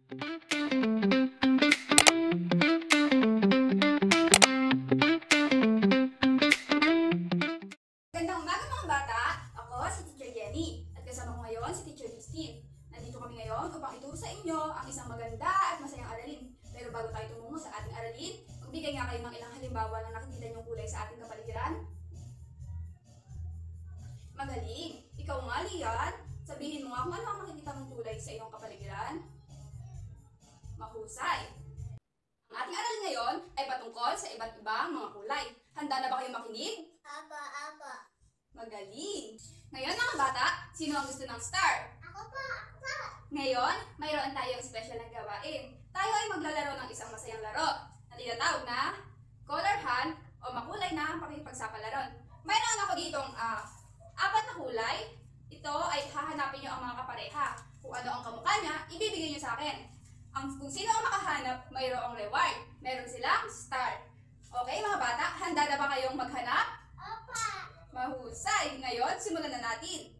Magandang umaga mga bata! Ako si Teacher Jenny at kasama ko ngayon si Teacher Christine. Nandito kami ngayon upang ituro sa inyo ang isang maganda at masayang aralin. Pero bago tayo tumungo sa ating aralin, magbigay nga kayo ng ilang halimbawa na nakikita niyong kulay sa ating kapaligiran. Magaling! Ikaw nga, Lian, sabihin mo nga kung ano ang makikita mong kulay sa iyong kapaligiran. Mahusay! Ang ating aralin ngayon ay patungkol sa iba't ibang mga kulay. Handa na ba kayong makinig? Apa. Magaling! Ngayon mga bata, sino ang gusto ng star? Ako po. Ngayon, mayroon tayong special na gawain. Tayo ay maglalaro ng isang masayang laro na tinatawag na color hunt o makulay na pakikipagsapalaran. Mayroon ako ditong apat na kulay. Ito ay hahanapin nyo ang mga kapareha. Kung ano ang kamukha niya, ibibigay nyo sa akin. Kung sino ang makahanap, mayroong reward. Meron silang star. Okay mga bata, handa na ba kayong maghanap? Opa. Mahusay! Ngayon, simulan na natin.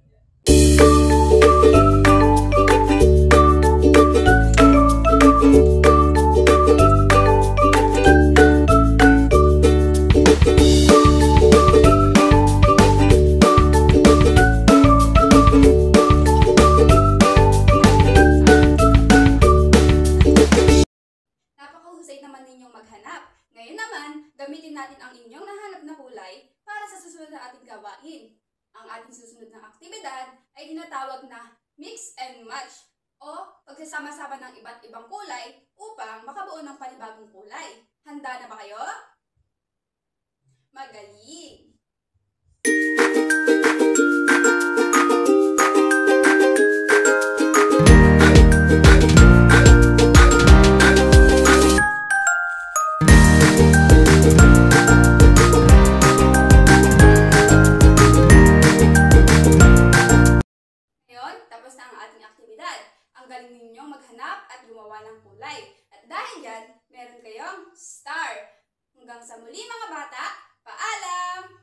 Napakahusay naman ninyong maghanap. Ngayon naman, gamitin natin ang inyong nahanap na kulay para sa susunod na ating gawain. Ang ating susunod na aktibidad ay tinatawag na mix and match o pagsasama-sama ng iba't ibang kulay upang makabuo ng panibagong kulay. Handa na ba kayo? Magaling! Tapos na ang ating aktibidad. Ang galing ninyong maghanap at gumawa ng kulay. At dahil yan, meron kayong star. Hanggang sa muli mga bata, paalam!